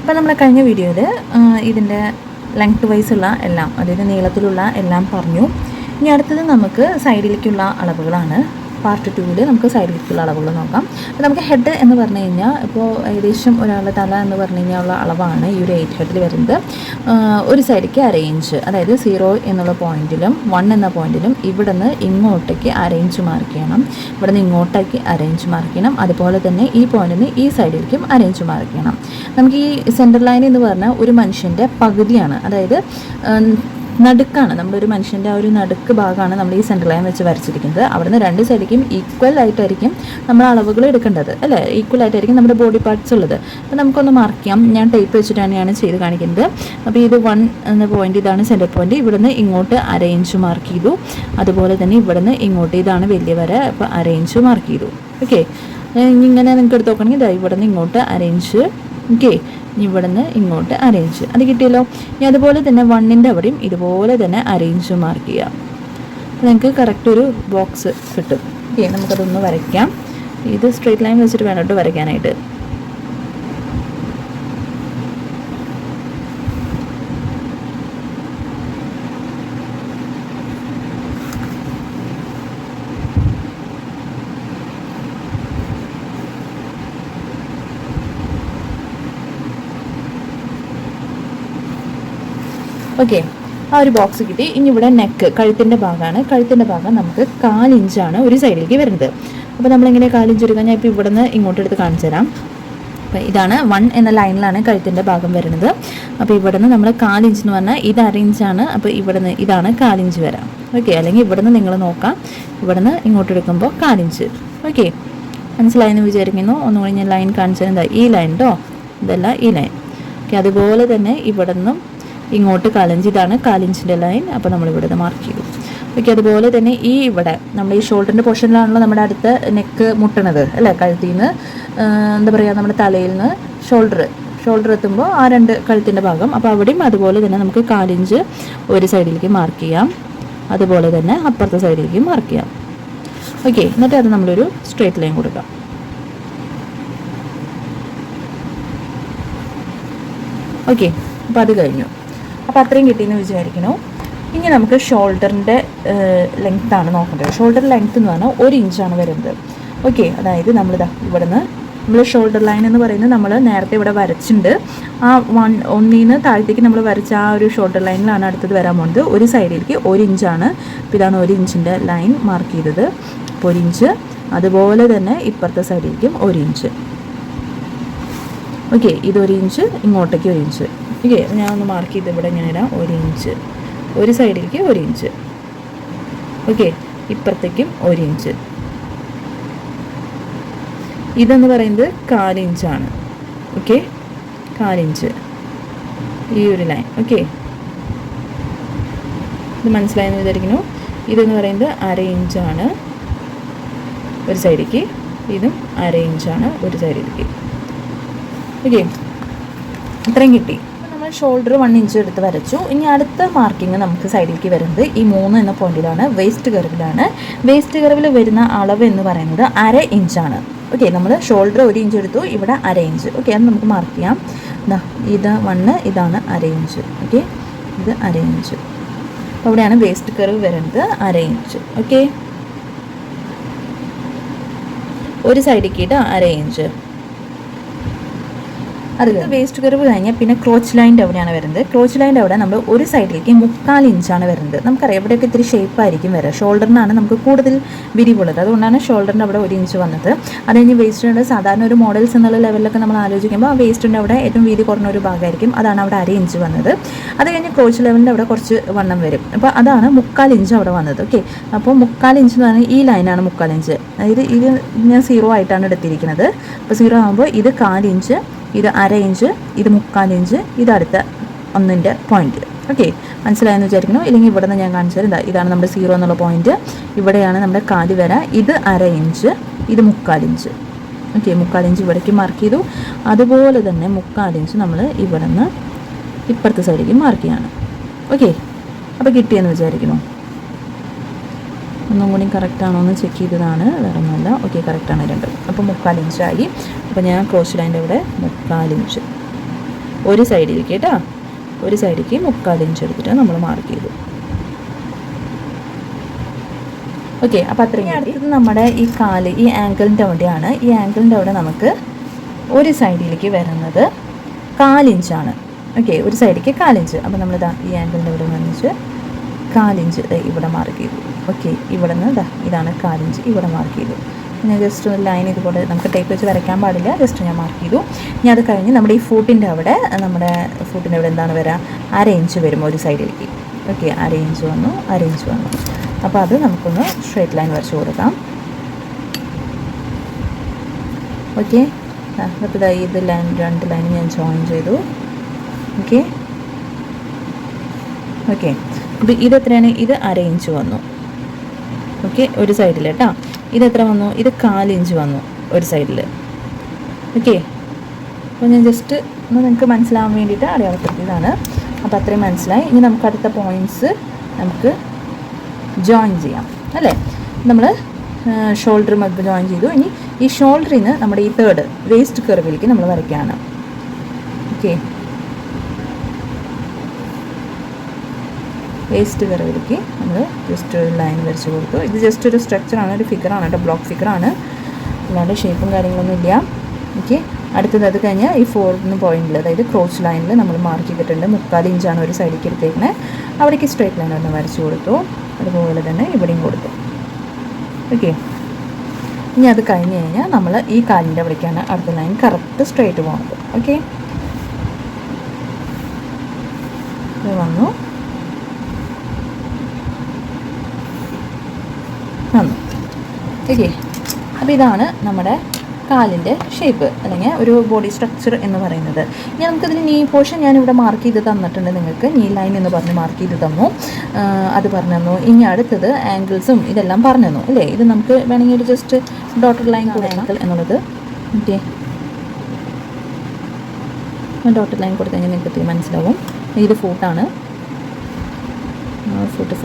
അപ്പോൾ നമ്മൾ കഴിഞ്ഞ വീഡിയോയിൽ ഇതിൻ്റെ ലെങ്ത് വൈസുള്ള എല്ലാം, അതായത് നീളത്തിലുള്ള എല്ലാം പറഞ്ഞു. ഇനി അടുത്തത് നമുക്ക് സൈഡിലേക്കുള്ള അളവുകളാണ്. പാർട്ട് 2-ൽ നമുക്ക് സൈഡിലേക്കുള്ള അളവുകൾ നോക്കാം. അപ്പോൾ നമുക്ക് ഹെഡ് എന്ന് പറഞ്ഞു കഴിഞ്ഞാൽ ഇപ്പോൾ ഏകദേശം ഒരാളുടെ തല എന്ന് പറഞ്ഞു കഴിഞ്ഞാൽ ഉള്ള അളവാണ് ഈ ഒരു 8 ഹെഡിൽ വരുന്നത്. ഒരു സൈഡിലേക്ക് അരയിഞ്ച്, അതായത് 0 എന്നുള്ള പോയിന്റിലും 1 എന്ന പോയിന്റിലും ഇവിടെ നിന്ന് ഇങ്ങോട്ടേക്ക് അരയിഞ്ച് മാർക്ക് ചെയ്യണം, ഇവിടെ നിന്ന് ഇങ്ങോട്ടേക്ക് അരയിഞ്ച് മാർക്ക് ചെയ്യണം. അതുപോലെ തന്നെ ഈ പോയിന്റിന് ഈ സൈഡിലേക്കും അരയിഞ്ച് മാർക്ക് ചെയ്യണം. നമുക്ക് ഈ സെൻറ്റർ ലൈൻ എന്ന് പറഞ്ഞാൽ ഒരു മനുഷ്യൻ്റെ പകുതിയാണ്, അതായത് നടുക്കാണ്. നമ്മളൊരു മനുഷ്യൻ്റെ ആ ഒരു നടുക്ക് ഭാഗമാണ് നമ്മൾ ഈ സെൻറ്റർ ലൈൻ വെച്ച് വരച്ചിരിക്കുന്നത്. അവിടുന്ന് രണ്ട് സൈഡിലേക്കും ഈക്വൽ ആയിട്ടായിരിക്കും നമ്മൾ അളവുകൾ എടുക്കേണ്ടത്, അല്ലേ? ഈക്വൽ ആയിട്ടായിരിക്കും നമ്മുടെ ബോഡി പാർട്സ് ഉള്ളത്. അപ്പോൾ നമുക്കൊന്ന് മാർക്ക് ചെയ്യാം. ഞാൻ ടേപ്പ് വെച്ചിട്ട് തന്നെയാണ് ചെയ്ത് കാണിക്കുന്നത്. അപ്പോൾ ഇത് 1 എന്ന പോയിന്റ്, ഇതാണ് സെൻറ്റർ പോയിന്റ്. ഇവിടുന്ന് ഇങ്ങോട്ട് അരയിഞ്ച് മാർക്ക് ചെയ്തു. അതുപോലെ തന്നെ ഇവിടുന്ന് ഇങ്ങോട്ട്, ഇതാണ് വലിയ വര, അപ്പോൾ അരയിഞ്ച് മാർക്ക് ചെയ്തു. ഓക്കെ, ഇങ്ങനെ നിങ്ങൾക്ക് എടുത്ത് നോക്കണമെങ്കിൽ ഇതാ ഇവിടുന്ന് ഇങ്ങോട്ട് അരയിഞ്ച്. ഓക്കെ, ഇവിടെ നിന്ന് ഇങ്ങോട്ട് അരയിഞ്ച്, അത് കിട്ടിയല്ലോ. ഇനി അതുപോലെ തന്നെ 1-ൻ്റെ അവിടെയും ഇതുപോലെ തന്നെ അരയിഞ്ച് മാർക്ക് ചെയ്യാം. അപ്പോൾ നിങ്ങൾക്ക് കറക്റ്റ് ഒരു ബോക്സ് കിട്ടും. ഓക്കെ, നമുക്കതൊന്ന് വരയ്ക്കാം. ഇത് സ്ട്രെയിറ്റ് ലൈൻ വെച്ചിട്ട് വേണം കേട്ടോ വരയ്ക്കാനായിട്ട്. ഓക്കെ, ആ ഒരു ബോക്സ് കിട്ടി. ഇനി ഇവിടെ നെക്ക്, കഴുത്തിൻ്റെ ഭാഗമാണ്. കഴുത്തിൻ്റെ ഭാഗം നമുക്ക് 4 ഇഞ്ചാണ് ഒരു സൈഡിലേക്ക് വരുന്നത്. അപ്പോൾ നമ്മളിങ്ങനെ 4 ഇഞ്ച് എടുക്കാൻ, ഞാൻ ഇപ്പോൾ ഇവിടെ നിന്ന് ഇങ്ങോട്ട് എടുത്ത് കാണിച്ചു തരാം. അപ്പോൾ ഇതാണ് 1 എന്ന ലൈനിലാണ് കഴുത്തിൻ്റെ ഭാഗം വരുന്നത്. അപ്പോൾ ഇവിടെ നിന്ന് നമ്മൾ 4 ഇഞ്ച് എന്ന് പറഞ്ഞാൽ ഇത് അരയിഞ്ചാണ്. അപ്പോൾ ഇവിടെ നിന്ന് ഇതാണ് 4 ഇഞ്ച് വരാം. ഓക്കെ, അല്ലെങ്കിൽ ഇവിടെ നിന്ന് നിങ്ങൾ നോക്കാം, ഇവിടെ നിന്ന് ഇങ്ങോട്ട് എടുക്കുമ്പോൾ 4 ഇഞ്ച്. ഓക്കെ, മനസ്സിലായെന്ന് വിചാരിക്കുന്നു. ഒന്നുകൂടി ഞാൻ ലൈൻ കാണിച്ചു തരാം. ഈ ലൈൻ കേട്ടോ, ഇതല്ല ഈ ലൈൻ. ഓക്കെ, അതുപോലെ തന്നെ ഇവിടെ നിന്നും ഇങ്ങോട്ട് 4 ഇഞ്ച്, ഇതാണ് 4 ഇഞ്ചിൻ്റെ ലൈൻ. അപ്പോൾ നമ്മളിവിടെ നിന്ന് മാർക്ക് ചെയ്തു. ഓക്കെ, അതുപോലെ തന്നെ ഈ ഇവിടെ നമ്മൾ ഈ ഷോൾഡറിൻ്റെ പോർഷനിലാണല്ലോ നമ്മുടെ അടുത്ത നെക്ക് മുട്ടണത്, അല്ലേ? കഴുത്തിൽ നിന്ന് എന്താ പറയുക, നമ്മുടെ തലയിൽ നിന്ന് ഷോൾഡർ എത്തുമ്പോൾ ആ 2 കഴുത്തിൻ്റെ ഭാഗം. അപ്പോൾ അവിടെയും അതുപോലെ തന്നെ നമുക്ക് 4 ഇഞ്ച് ഒരു സൈഡിലേക്ക് മാർക്ക് ചെയ്യാം, അതുപോലെ തന്നെ അപ്പുറത്തെ സൈഡിലേക്ക് മാർക്ക് ചെയ്യാം. ഓക്കെ, എന്നിട്ട് അത് നമ്മളൊരു സ്ട്രെയിറ്റ് ലൈൻ കൊടുക്കാം. ഓക്കെ, അപ്പോൾ അത് കഴിഞ്ഞു. അപ്പോൾ അത്രയും കിട്ടിയെന്ന് വിചാരിക്കുന്നു. ഇനി നമുക്ക് ഷോൾഡറിൻ്റെ ലെങ്ത്താണ് നോക്കേണ്ടത്. ഷോൾഡർ ലെങ്ത്ത് എന്ന് പറഞ്ഞാൽ 1 ഇഞ്ചാണ് വരുന്നത്. ഓക്കെ, അതായത് നമ്മളിതാ ഇവിടെ നിന്ന് നമ്മൾ ഷോൾഡർ ലൈൻ എന്ന് പറയുന്നത് നമ്മൾ നേരത്തെ ഇവിടെ വരച്ചിട്ടുണ്ട്. ആ 1 നിന്ന് താഴത്തേക്ക് നമ്മൾ വരച്ച ആ ഒരു ഷോൾഡർ ലൈനിലാണ് അടുത്തത് വരാൻ പോകുന്നത്. ഒരു സൈഡിലേക്ക് 1 ഇഞ്ചാണ്. അപ്പോൾ ഇതാണ് 1 ഇഞ്ചിൻ്റെ ലൈൻ മാർക്ക് ചെയ്തത്. അപ്പോൾ 1 ഇഞ്ച്, അതുപോലെ തന്നെ ഇപ്പുറത്തെ സൈഡിലേക്കും 1 ഇഞ്ച്. ഓക്കെ, ഇത് 1 ഇഞ്ച്, ഇങ്ങോട്ടേക്ക് 1 ഇഞ്ച്. ഓക്കെ, ഞാൻ ഒന്ന് മാർക്ക് ചെയ്ത് ഇവിടെ ഞാൻ ഇടാം. 1 ഇഞ്ച് ഒരു സൈഡിലേക്ക് 1 ഇഞ്ച്. Okay, ഇപ്പുറത്തേക്കും 1 inch. ഇതെന്ന് പറയുന്നത് 4 ഇഞ്ചാണ്. ഓക്കെ, 4 ഇഞ്ച് ഈ ഒരു ലൈൻ. ഓക്കെ, ഇത് മനസ്സിലായെന്ന് വിചാരിക്കുന്നു. ഇതെന്ന് പറയുന്നത് 1/2 ഇഞ്ചാണ് ഒരു സൈഡിലേക്ക്, ഇതും 1/2 ഇഞ്ചാണ് ഒരു സൈഡിലേക്ക്. ഓക്കെ, അത്രയും കിട്ടി. ഷോൾഡർ 1 ഇഞ്ച് എടുത്ത് വരച്ചു. ഇനി അടുത്ത മാർക്കിങ് നമുക്ക് സൈഡിലേക്ക് വരുന്നത് ഈ 3 എന്ന പോയിന്റിലാണ്, വേസ്റ്റ് കർവിലാണ്. വേസ്റ്റ് കർവിൽ വരുന്ന അളവ് എന്ന് പറയുന്നത് 1/2 ഇഞ്ചാണ്. ഓക്കെ, നമ്മൾ ഷോൾഡർ 1 ഇഞ്ച് എടുത്തു, ഇവിടെ 1/2 ഇഞ്ച്. ഓക്കെ, അത് നമുക്ക് മാർക്ക് ചെയ്യാം. ഇത് 1, ഇതാണ് 1/2 ഇഞ്ച്. ഓക്കെ, ഇത് 1/2 ഇഞ്ച്. അപ്പോൾ അവിടെയാണ് വേസ്റ്റ് കർവ് വരുന്നത്, 1/2 ഇഞ്ച്. ഓക്കെ, ഒരു സൈഡിലേക്ക് 1/2 ഇഞ്ച്. അത് വേസ്റ്റ് കർവ് കഴിഞ്ഞാൽ പിന്നെ ക്രോച്ച് ലൈൻ്റെ അവിടെയാണ് വരുന്നത്. ക്രോച്ച് ലൈൻ്റെ അവിടെ നമ്മൾ ഒരു സൈഡിലേക്ക് 3/4 ഇഞ്ചാണ് വരുന്നത്. നമുക്കറിയാം ഇവിടെയൊക്കെ ഇത്തിരി ഷേപ്പായിരിക്കും വരിക. ഷോൾഡറിനാണ് നമുക്ക് കൂടുതൽ വിരിവുള്ളത്, അതുകൊണ്ടാണ് ഷോൾഡറിൻ്റെ അവിടെ 1 ഇഞ്ച് വന്നത്. അത് കഴിഞ്ഞ് വേസ്റ്റിൻ്റെ സാധാരണ ഒരു മോഡൽസ് എന്നുള്ള ലെവലിലൊക്കെ നമ്മൾ ആലോചിക്കുമ്പോൾ ആ വേസ്റ്റിൻ്റെ അവിടെ ഏറ്റവും വീതി കുറഞ്ഞ ഒരു ഭാഗമായിരിക്കും, അതാണ് അവിടെ 1/2 ഇഞ്ച് വന്നത്. അത് കഴിഞ്ഞ് ക്രോച്ച് ലെവലിൻ്റെ അവിടെ കുറച്ച് വണ്ണം വരും, അപ്പോൾ അതാണ് 3/4 ഇഞ്ച് അവിടെ വന്നത്. ഓക്കെ, അപ്പോൾ 3/4 ഇഞ്ച് എന്ന് പറഞ്ഞാൽ ഈ ലൈനാണ് 3/4 ഇഞ്ച്. അതായത് ഇത് ഞാൻ 0 ആയിട്ടാണ് എടുത്തിരിക്കുന്നത്. അപ്പോൾ 0 ആകുമ്പോൾ ഇത് 4 ഇഞ്ച്, ഇത് 1/2 ഇഞ്ച്, ഇത് 3/4 ഇഞ്ച്, ഇത് അടുത്ത 1ൻ്റെ പോയിന്റ്. ഓക്കെ, മനസ്സിലായെന്ന് വിചാരിക്കുന്നു. ഇല്ലെങ്കിൽ ഇവിടെ നിന്ന് ഞാൻ കാണിച്ചത് ഇതാണ് നമ്മുടെ 0 എന്നുള്ള പോയിന്റ്. ഇവിടെയാണ് നമ്മുടെ കാല് വര. ഇത് 1/2 ഇഞ്ച്, ഇത് 3/4 ഇഞ്ച്. ഓക്കെ, 3/4 ഇഞ്ച് ഇവിടേക്ക് മാർക്ക് ചെയ്തു. അതുപോലെ തന്നെ 3/4 ഇഞ്ച് നമ്മൾ ഇവിടെ നിന്ന് ഇപ്പുറത്തെ സൈഡിലേക്ക് മാർക്ക് ചെയ്യാണ്. ഓക്കെ, അപ്പോൾ കിട്ടിയെന്ന് വിചാരിക്കുന്നു. ഒന്നും കൂടി കറക്റ്റാണോ എന്ന് ചെക്ക് ചെയ്തതാണ്, വേറെ ഒന്നുമല്ല. ഓക്കെ, കറക്റ്റാണ് രണ്ടും. അപ്പോൾ 3/4 ഇഞ്ചായി. അപ്പോൾ ഞാൻ ക്രോസ് ലൈൻ്റെ ഇവിടെ 3/4 ഇഞ്ച്. ഒരു സൈഡിലേക്ക് കേട്ടോ, ഒരു സൈഡിലേക്ക് 3/4 ഇഞ്ച് എടുത്തിട്ട് നമ്മൾ മാർക്ക് ചെയ്തു. ഓക്കെ, അപ്പോൾ അത്രയും. അടുത്തത് നമ്മുടെ ഈ കാല്, ഈ ആങ്കിളിൻ്റെ അവിടെയാണ്. ഈ ആങ്കിളിൻ്റെ അവിടെ നമുക്ക് ഒരു സൈഡിലേക്ക് വരുന്നത് 1/4 ഇഞ്ചാണ്. ഓക്കെ, ഒരു സൈഡിലേക്ക് 1/4 ഇഞ്ച്. അപ്പോൾ നമ്മളിതാ ഈ ആങ്കിളിൻ്റെ അവിടെ വന്നിട്ട് 1/4 ഇഞ്ച് ഇവിടെ മാർക്ക് ചെയ്തു. ഓക്കെ, ഇവിടെ നിന്ന് ഇതാണ് 1/4 ഇഞ്ച് ഇവിടെ മാർക്ക് ചെയ്തു. ഞാൻ ജസ്റ്റ് ഒരു ലൈൻ ഇതുപോലെ, നമുക്ക് ടേപ്പ് വെച്ച് വരയ്ക്കാൻ പാടില്ല, ജസ്റ്റ് ഞാൻ മാർക്ക് ചെയ്തു. ഇനി അത് കഴിഞ്ഞ് നമ്മുടെ ഈ ഫൂട്ടിൻ്റെ അവിടെ എന്താണ് വരിക, 1/2 ഇഞ്ച് വരും ഒരു സൈഡിലേക്ക്. ഓക്കെ, 1/2 ഇഞ്ച് വന്നു, 1/2 ഇഞ്ച് വന്നു. അപ്പോൾ അത് നമുക്കൊന്ന് സ്ട്രേറ്റ് ലൈൻ വരച്ച് കൊടുക്കാം. ഓക്കെ, അപ്പോൾ ഇത് ലൈൻ, 2 ലൈൻ ഞാൻ ജോയിൻ ചെയ്തു. ഓക്കെ ഓക്കെ, അപ്പോൾ ഇതെത്രയാണ്, ഇത് 1/2 ഇഞ്ച് വന്നു. ഓക്കെ, ഒരു സൈഡിൽ കേട്ടോ. ഇതെത്ര വന്നു, ഇത് 1/4 ഇഞ്ച് വന്നു ഒരു സൈഡിൽ. ഓക്കെ, അപ്പോൾ ഞാൻ ജസ്റ്റ് ഒന്ന് നിങ്ങൾക്ക് മനസ്സിലാവാൻ വേണ്ടിയിട്ട് അടയാളപ്പെടുത്തിയതാണ്. അപ്പോൾ അത്രയും മനസ്സിലായി. ഇനി നമുക്ക് അടുത്ത പോയിൻറ്റ്സ് നമുക്ക് ജോയിൻ ചെയ്യാം അല്ലേ. നമ്മൾ ഷോൾഡർ മഗ് ജോയിൻ ചെയ്തു. ഇനി ഈ ഷോൾഡറിൽ നിന്ന് നമ്മുടെ ഈ തേർഡ് വേസ്റ്റ് കർവിലേക്ക് നമ്മൾ വരയ്ക്കുകയാണ്. ഓക്കെ, വേസ്റ്റ് കർവിലേക്ക് നമ്മൾ ജസ്റ്റ് ഒരു ലൈൻ വരച്ച് കൊടുത്തു. ഇത് ജസ്റ്റ് ഒരു സ്ട്രക്ചറാണ്, ഒരു ഫിഗറാണ് കേട്ടോ, ബ്ലോക്ക് ഫിഗറാണ്, അല്ലാണ്ട് ഷേപ്പും കാര്യങ്ങളൊന്നും ഇല്ല. ഓക്കെ, അടുത്തത് അത് കഴിഞ്ഞാൽ ഈ 4 പോയിന്റിൽ, അതായത് ക്രോച്ച് ലൈനിൽ നമ്മൾ മാർക്ക് ചെയ്തിട്ടുണ്ട്. 3/4 ഇഞ്ചാണ് ഒരു സൈഡിലേക്ക് എടുത്തേക്കുന്നത്. അവിടേക്ക് സ്ട്രേറ്റ് ലൈൻ ഒന്ന് വരച്ച് കൊടുത്തു. അതുപോലെ തന്നെ ഇവിടെയും കൊടുത്തു. ഓക്കെ, ഇനി അത് കഴിഞ്ഞ് കഴിഞ്ഞാൽ നമ്മൾ ഈ കാലിൻ്റെ അവിടേക്കാണ് അടുത്ത ലൈൻ കറക്റ്റ് സ്ട്രേറ്റ് പോകുന്നത്. ഓക്കെ, ഇത് വന്നു. ഓക്കെ, അപ്പോൾ ഇതാണ് നമ്മുടെ കാലിൻ്റെ ഷേപ്പ് അല്ലെങ്കിൽ ഒരു ബോഡി സ്ട്രക്ചർ എന്ന് പറയുന്നത്. ഇനി നമുക്കതിന് നീ പോർഷൻ ഞാനിവിടെ മാർക്ക് ചെയ്ത് തന്നിട്ടുണ്ട് നിങ്ങൾക്ക്. നീ ലൈൻ എന്ന് പറഞ്ഞ് മാർക്ക് ചെയ്ത് തന്നു, അത് പറഞ്ഞു തന്നു. ഇനി അടുത്തത് ആംഗിൾസും ഇതെല്ലാം പറഞ്ഞു തന്നു അല്ലേ. ഇത് നമുക്ക് വേണമെങ്കിൽ ഒരു ജസ്റ്റ് ഡോട്ടഡ് ലൈൻ ആംഗിൾ എന്നുള്ളത്. ഓക്കെ, ഡോട്ടഡ് ലൈൻ കൊടുത്തു കഴിഞ്ഞാൽ നിങ്ങൾക്ക് മനസ്സിലാവും. ഇത് ഫൂട്ടാണ്, ഫൂട്ട്.